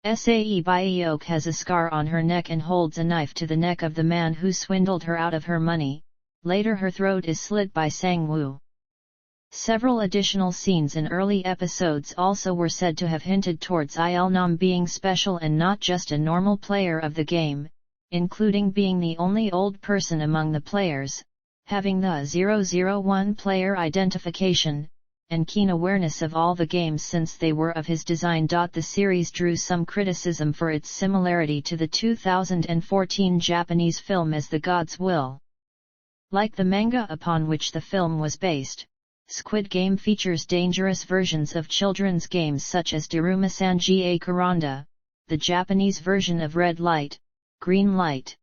Sae Byeok has a scar on her neck and holds a knife to the neck of the man who swindled her out of her money. Later her throat is slit by Sang-woo. Several additional scenes in early episodes also were said to have hinted towards Il-nam being special and not just a normal player of the game, including being the only old person among the players, having the 001 player identification, and keen awareness of all the games since they were of his design. The series drew some criticism for its similarity to the 2014 Japanese film As the Gods Will. Like the manga upon which the film was based, Squid Game features dangerous versions of children's games such as Daruma Sanjie Kuranda, the Japanese version of Red Light, Green Light.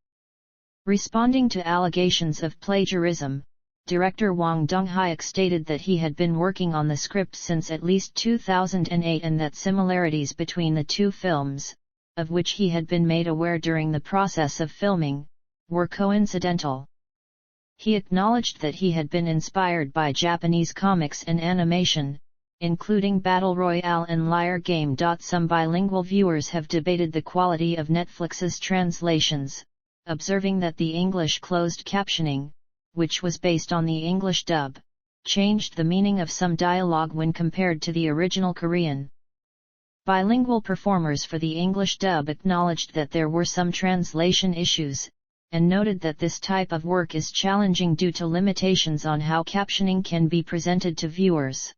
Responding to allegations of plagiarism, director Hwang Dong-hyuk stated that he had been working on the script since at least 2008 and that similarities between the two films, of which he had been made aware during the process of filming, were coincidental. He acknowledged that he had been inspired by Japanese comics and animation, including Battle Royale and Liar Game. Some bilingual viewers have debated the quality of Netflix's translations, observing that the English closed captioning, which was based on the English dub, changed the meaning of some dialogue when compared to the original Korean. Bilingual performers for the English dub acknowledged that there were some translation issues, and noted that this type of work is challenging due to limitations on how captioning can be presented to viewers.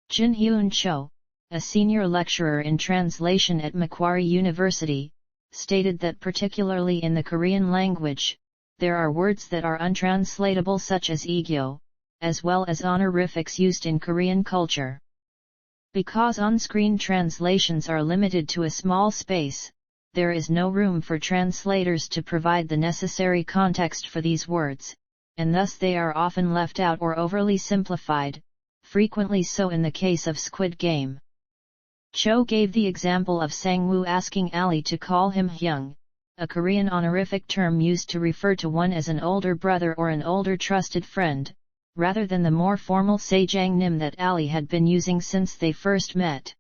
Jin Hyun Cho, a senior lecturer in translation at Macquarie University, stated that particularly in the Korean language, there are words that are untranslatable such as egyo, as well as honorifics used in Korean culture. Because on-screen translations are limited to a small space, there is no room for translators to provide the necessary context for these words, and thus they are often left out or overly simplified, frequently so in the case of Squid Game. Cho gave the example of Sang-woo asking Ali to call him Hyung, a Korean honorific term used to refer to one as an older brother or an older trusted friend, rather than the more formal Saejang-nim that Ali had been using since they first met.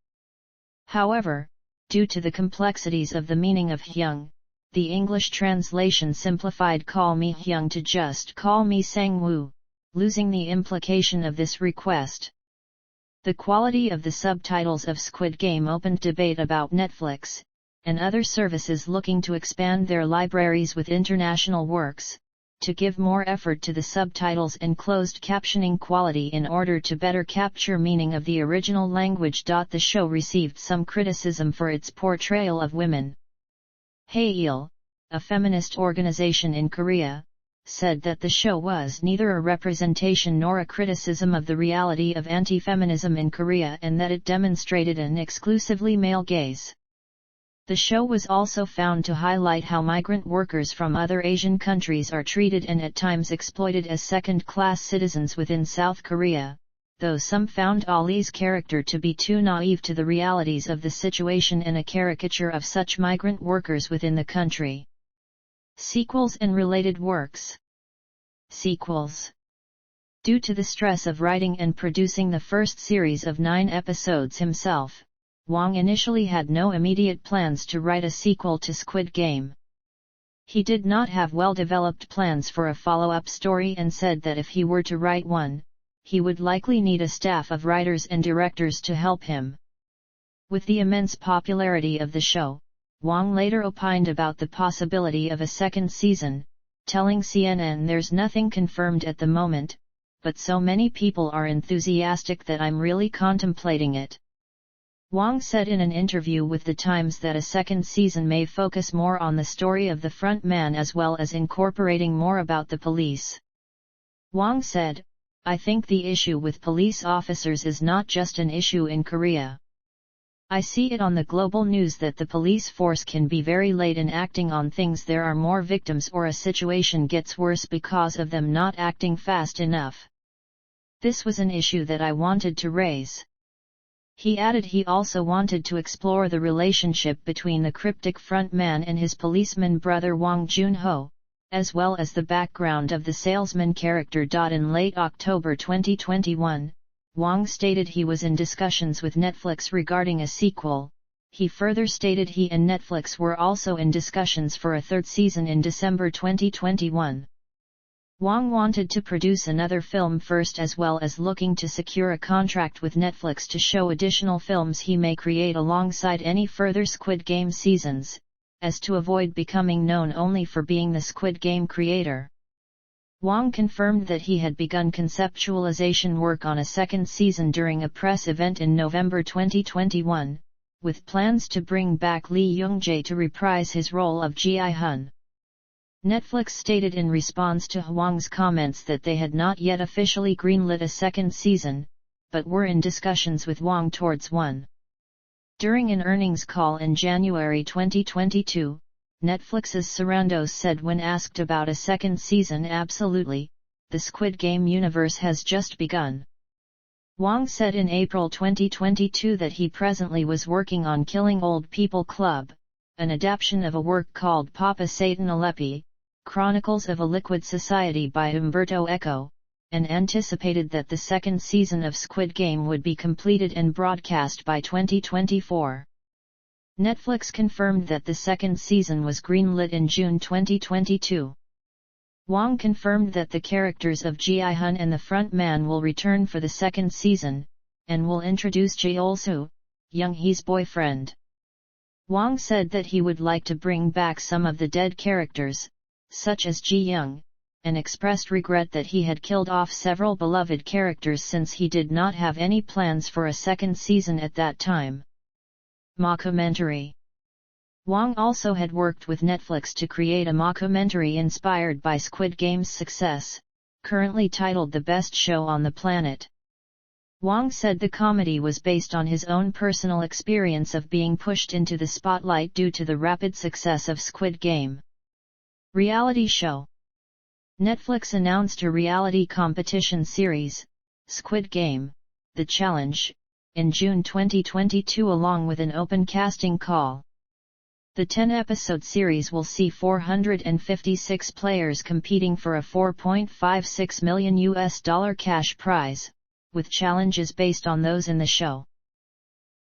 However, due to the complexities of the meaning of Hyung, the English translation simplified "call me Hyung" to just "call me Sang-woo," losing the implication of this request. The quality of the subtitles of Squid Game opened debate about Netflix, and other services looking to expand their libraries with international works, to give more effort to the subtitles and closed captioning quality in order to better capture meaning of the original language. The show received some criticism for its portrayal of women. Haeil, a feminist organization in Korea, said that the show was neither a representation nor a criticism of the reality of anti-feminism in Korea and that it demonstrated an exclusively male gaze. The show was also found to highlight how migrant workers from other Asian countries are treated and at times exploited as second-class citizens within South Korea, though some found Ali's character to be too naive to the realities of the situation and a caricature of such migrant workers within the country. Sequels and related works. Sequels. Due to the stress of writing and producing the first series of 9 episodes himself, Hwang initially had no immediate plans to write a sequel to Squid Game. He did not have well-developed plans for a follow-up story and said that if he were to write one, he would likely need a staff of writers and directors to help him. With the immense popularity of the show, Hwang later opined about the possibility of a second season, telling CNN, "There's nothing confirmed at the moment, but so many people are enthusiastic that I'm really contemplating it." Hwang said in an interview with The Times that a second season may focus more on the story of the front man as well as incorporating more about the police. Hwang said, "I think the issue with police officers is not just an issue in Korea. I see it on the global news that the police force can be very late in acting on things. There are more victims or a situation gets worse because of them not acting fast enough. This was an issue that I wanted to raise." He added he also wanted to explore the relationship between the cryptic front man and his policeman brother Wang Jun-ho, as well as the background of the salesman character. In late October 2021, Hwang stated he was in discussions with Netflix regarding a sequel. He further stated he and Netflix were also in discussions for a third season in December 2021. Hwang wanted to produce another film first as well as looking to secure a contract with Netflix to show additional films he may create alongside any further Squid Game seasons, as to avoid becoming known only for being the Squid Game creator. Hwang confirmed that he had begun conceptualization work on a second season during a press event in November 2021, with plans to bring back Lee Young-jae to reprise his role of Ji-hun. Netflix stated in response to Hwang's comments that they had not yet officially greenlit a second season, but were in discussions with Hwang towards one. During an earnings call in January 2022, Netflix's Sarandos said when asked about a second season, "Absolutely, the Squid Game universe has just begun." Hwang said in April 2022 that he presently was working on Killing Old People Club, an adaptation of a work called Papa Satan Aleppi, Chronicles of a Liquid Society by Umberto Eco, and anticipated that the second season of Squid Game would be completed and broadcast by 2024. Netflix confirmed that the second season was greenlit in June 2022. Hwang confirmed that the characters of Ji-hun and the front man will return for the second season, and will introduce Jae-ol-soo, Young-hee's boyfriend. Hwang said that he would like to bring back some of the dead characters, such as Ji-young, and expressed regret that he had killed off several beloved characters since he did not have any plans for a second season at that time. Mockumentary. Hwang also had worked with Netflix to create a mockumentary inspired by Squid Game's success, currently titled The Best Show on the Planet. Hwang said the comedy was based on his own personal experience of being pushed into the spotlight due to the rapid success of Squid Game. Reality show. Netflix announced a reality competition series, Squid Game, The Challenge, in June 2022 along with an open casting call. The 10-episode series will see 456 players competing for a $4.56 million cash prize, with challenges based on those in the show.